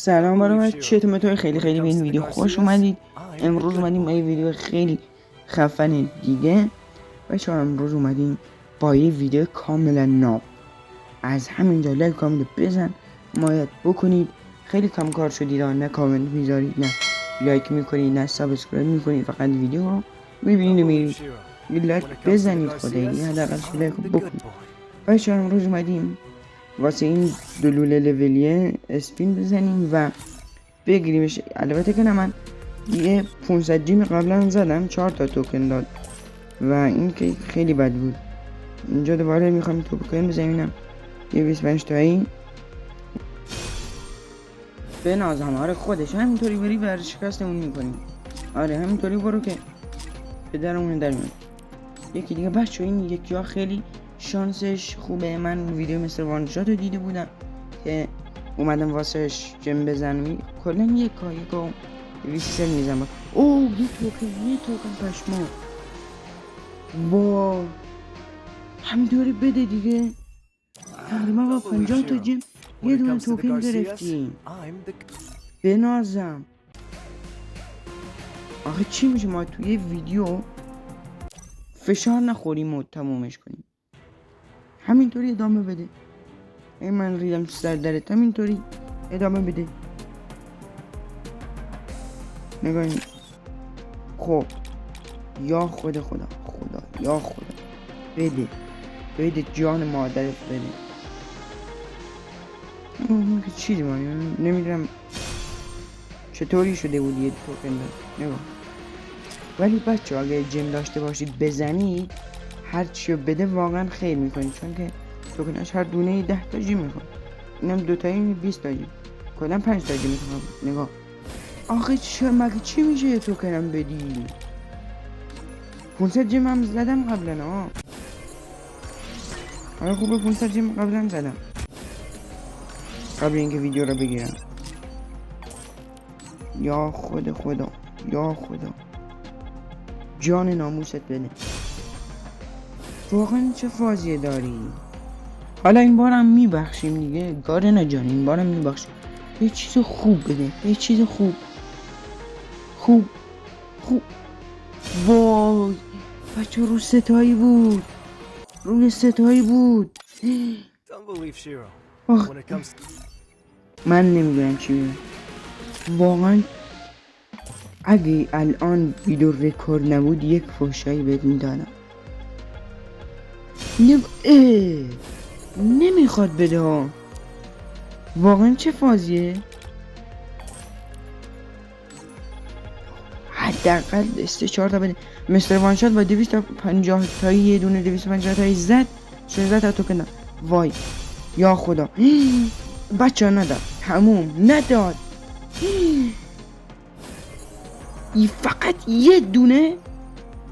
سلام برای چطور خیلی خیلی به این ویدیو خوش اومدید. امروز اومدیم با یه ویدیو خیلی خفن دیگه. بچه‌ها امروز اومدیم با یه ویدیو کاملا ناب. از همینجا لایک کامل بزن، حمایت بکنید. خیلی کم کار شدید، نه کامنت میذارید، نه لایک میکنید، نه سابسکرایب میکنید، فقط ویدیو رو میبینید و میرید. یه لایک بزنید خدایی، حداقل لایک بکنید. بچه‌ها امروز اومدیم واسه این دلوله لولیه اسپین بزنیم و بگیریمش. البته که نه، من یه 500 جیم قبلا زدم، 4 تا توکن داد و این که خیلی بد بود. اینجا دوباره میخوام توکن بزنیم، یه 25 تایی به نازم. آره خودش همینطوری بری ورشکستمون میکنیم. آره همینطوری برو که پدرمون در میاد. یکی دیگه بچه، این یکی ها خیلی شانسش خوبه. من ویدیو مستر وانشات رو دیده بودم که اومدم واسهش جم بزنم، کلا یکا 200 سل میزنم. اوه یه توکن پشما. وا همینطوری بده دیگه. تقریبا با 50 تا جم یه دونه توکن گرفتیم. بنازم. آخه چی میشه ما توی ویدیو فشار نخوریم و تمومش کنیم؟ همینطوری ادامه بده. من ریدم سر درت، همینطوری ادامه بده. نگاهیم. خب یا خدا یا خدا بده جان مادرت بده. که چیزی ما نمیدونم چطوری شده بود یه توکن داد. نگاه. ولی بچه اگه جم داشته باشید بزنید، هر چی بده واقعا خیر میکنید، چون که توکنش هر دونه 10 تا جیم میخواد. اینم دوتایی 20 تا جیم، کلا 5 تا جیم میخواد. نگاه. آخه مگه چی میشه یه توکنم بدی؟ 500 جیم هم زدم قبلا. آره خوبه 500 جیم قبلا زدم، قبل اینکه ویدیو رو بگیرم. یا خدا جان ناموست بده. واقعا چه فازیه داری. حالا این بارم میبخشیم دیگه، گارنا جان، این بارم میبخشیم. یه چیز خوب بده، یه چیز خوب. وای بچه روی ستایی بود. من نمیدونم چی میگم واقعا. اگه الان ویدیو رکورد نبود یک فوشایی بهت میدادم. نمیخواد بده ها. واقعا چه فازیه. حداقل 3-4 تا بده. مستر وانشات با 250 تایی یه دونه 250 تایی زد، 16 تا توکن داد. وای یا خدا. بچه نداد، تموم نداد. فقط یه دونه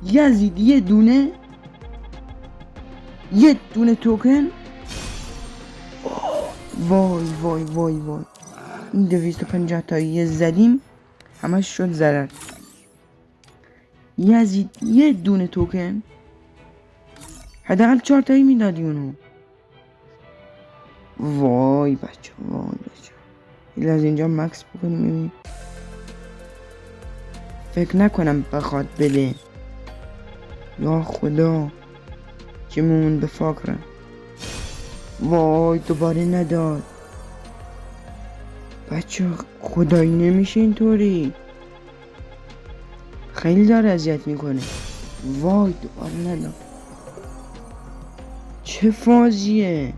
یزید، یه دونه توکن. وای این 250 تایی زدیم همش شد ضرر. یزید یه دونه توکن، حداقل 4 تایی میدادی اونو. وای بچه این از اینجا مکس بکنیم ببینیم. فکر نکنم بخواد بده. یا خدا جمعون به فاکرم. وای دوباره نداد. بچه خدایی نمیشه اینطوری، خیلی داره اذیت میکنه. وای دوباره نداد. چه فازیه.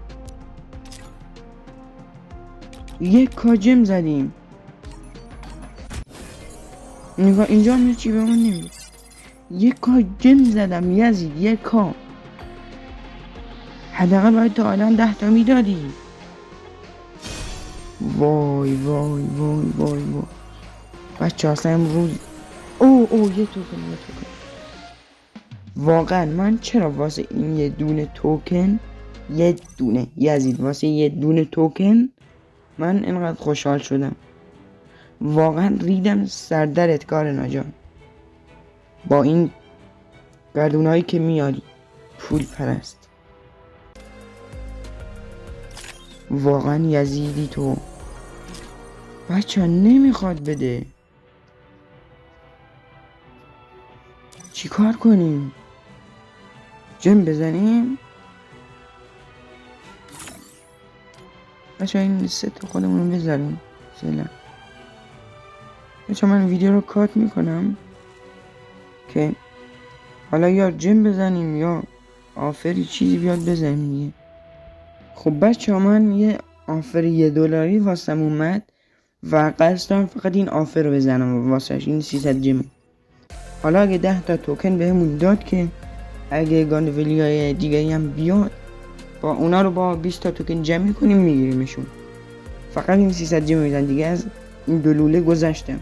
یک کاجم زدیم. نگاه اینجا هم چی به من نمیده. یک کاجم زدم یزید، یک کا. حداقل باید تا الان 10 تا میدادی. وای بچه اصلا امروز یه توکن. واقعا من چرا واسه این یه دونه توکن، یه دونه یزید، واسه یه دونه توکن من اینقدر خوشحال شدم. واقعا ریدم سردرت کارنا جان با این گردونایی که میاری پول پرست. واقعا یزیدی تو. بچه نمیخواد بده. چی کار کنیم؟ جم بزنیم؟ بچه این ست خودمون بذاریم فعلا. بچه من ویدیو رو کات میکنم که حالا یا جم بزنیم یا آفری چیزی بیاد بزنیم دیگه. خب بچه من یه آفر $1 واسم اومد و قصد دارم فقط این آفر رو بزنم واسهش، این 300 جم. حالا اگه 10 تا توکن بهمون داد که اگه گاندویلی های دیگه هم بیاد با اونا رو با 20 تا توکن جمع میکنیم میگیریمشون. فقط این 300 جم میزن دیگه. از این دلوله گذشتم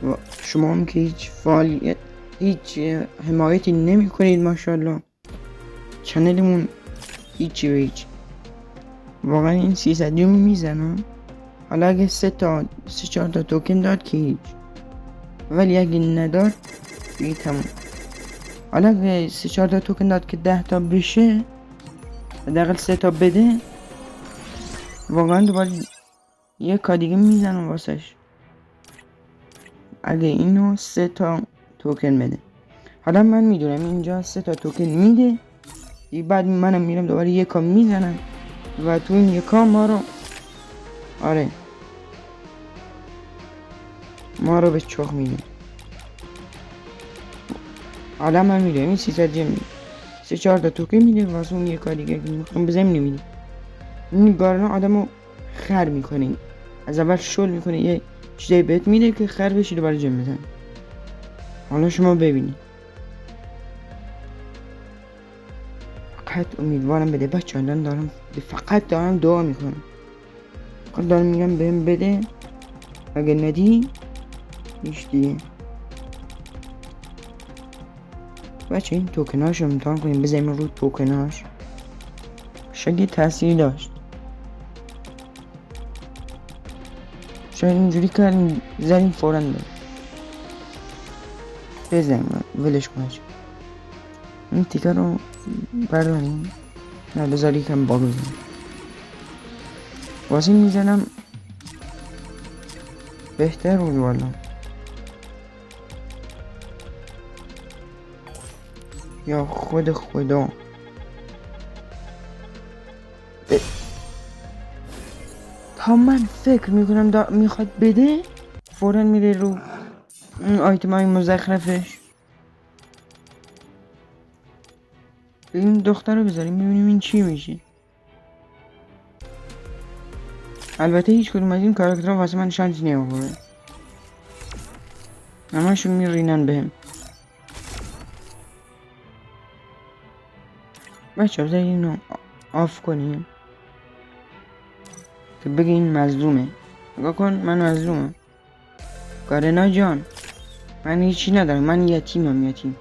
و شما هم که هیچ فعالیت هیچ حمایتی نمی کنید ماشاءالله. چنلمون هیچی و هیچ. واقعا این 300 جم میزنم. حالا اگه 3 4 تا توکن داد که هیچ، ولی اگه نداد دیگه تموم. حالا اگه 3 4 تا توکن داد که 10 تا بشه، حداقل 3 تا بده، واقعا دوباره یه کار دیگه میزنم واسش. اگه اینو 3 تا توکن بده. حالا من میدونم اینجا 3 تا توکن میده، بعد منم میرم دوباره یه کار میزنم و تو این یکا ما رو ما رو به چخ میده. حالا من میدونم این 300 جم 3 4 تا توکن میده واسه اون یه کار دیگه که میخوام بزنم نمیده. این گارنا آدمو خر میکنه، از اول شل میکنه یه چیزی بهت میده که خر بشی دوباره جم بزن. حالا شما ببینید. فقط امیدوارم بده بچه. الان فقط دارم دعا میکنم، فقط دارم میگم بهم بده. اگه ندی هیچ دیگه. بچه این توکناش رو امتحان کنیم، بزنیم رو توکناش شاید تأثیری داشت. شاید اینجوری کردیم زدیم فوراً داشت. بزنیم ولش کنش. این تیکه رو برداریم. نه بذار یکم باگ بزنیم. واسه میزنم بهتر بود والا. یا خدا تا من فکر میکنم میخواد بده فوراً میره رو اون آیتم های مزخرفش. این دختر رو بذاریم ببینیم این چی میشه. البته هیچ کدوم از این کاراکترها واسه من شانس نیاورده، همشون میرینن بهم. بچه بذار اینو آف کنیم که بگه این مظلومه. نگاه کن من مظلومم. گارنا جان من هیچی ندارم، من یتیمم. یتیم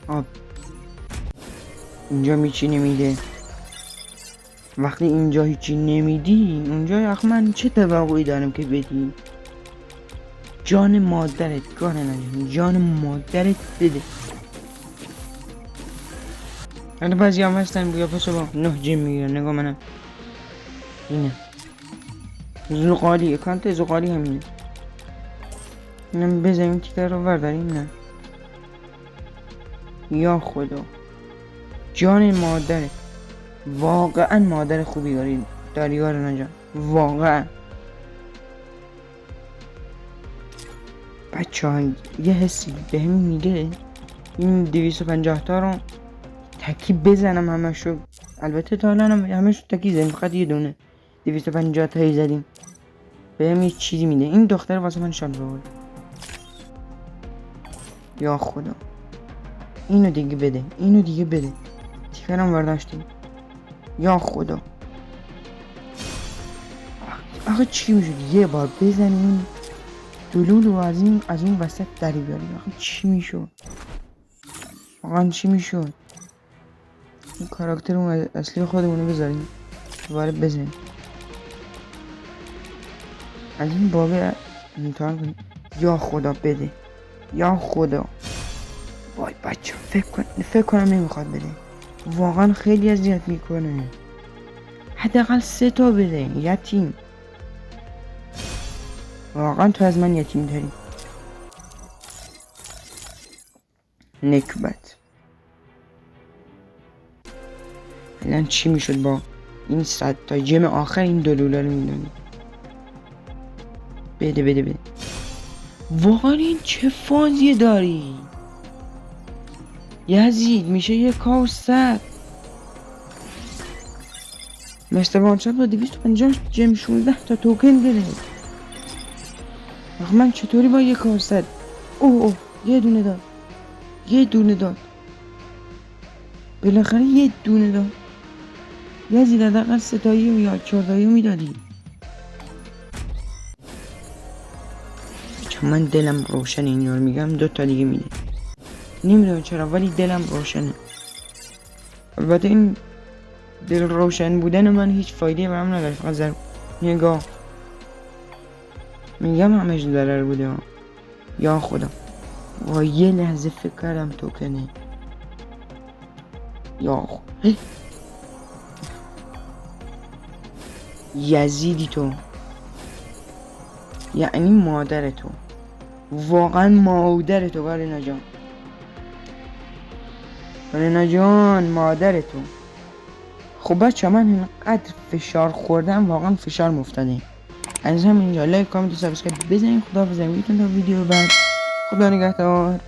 آب اینجا هیچی نمیده. وقتی اینجا هیچی نمیدی اونجا آخه من چه توقعی دارم که بدی؟ جان مادرت گارنا جان مادرت بده. حالا بعضی هم هستن بیا پسو با 9 جم میگیرن. نگاه منم اینه زغالی، اکانت زغالی همینه. اینم بزنیم تیکر رو برداریم. نه یا خدا جان مادره. واقعا مادر خوبی داری گارنا جان، واقعا. بچه ها یه حسی بهم میگه این 250 تا رو تکی بزنم همشو. البته تا الان همشو تکی زدیم، فقط یه دونه 250 تایی زدیم. بهم یه چیزی میده. این دختر واسه من شان بود. یا خدا اینو دیگه بده، اینو دیگه بده. تیکرم برداشتیم. یا خدا آخه چی میشد یه بار بزنیم دلولو از این وسط دری بیاریم؟ آخه چی میشد؟ واقعا چی میشد؟ این کاراکتر اون اصلی خودمونو بذاریم دوباره بزنیم. از این بابه امتحان کنیم. یا خدا بده، یا خدا. وای بچه فکر کنم نمیخواد بده. واقعا خیلی اذیت میکنه. حداقل 3 تا بده. یتیم واقعا تو از من یتیم داری. نکبت. الان چی میشد با این 100 تا جم آخر این $2 میدونی؟ بده واقعا این چه فازی داری یزید؟ میشه 1,100. مستر وانشات با 250 جم 16 تا توکن گرفت. آخه من چطوری با 1,100؟ اوه یه دونه داد بالاخره یه دونه داد. یزید حداقل 3 تایی یا 4 تایی میدادی. چون من دلم روشن اینا رو میگم 2 تا دیگه میده. نمیدونم چرا ولی دلم روشنه. البته این دل روشن بودن من هیچ فایده برام نداره، فقط نگاه میگم همش ضرر بوده ها. یا خدا و یه لحظه فکر کردم توکنه. یا خدا یزیدی تو، یعنی مادر تو، واقعا مادر تو بارینا جان مادر تو. خب بچه من اینقدر فشار خوردم، واقعا فشار مفتاده. از همینجا لایک کامنت و سابسکرایب بزنید. خدا بزنید تا ویدیو بعد. خدا نگهدار.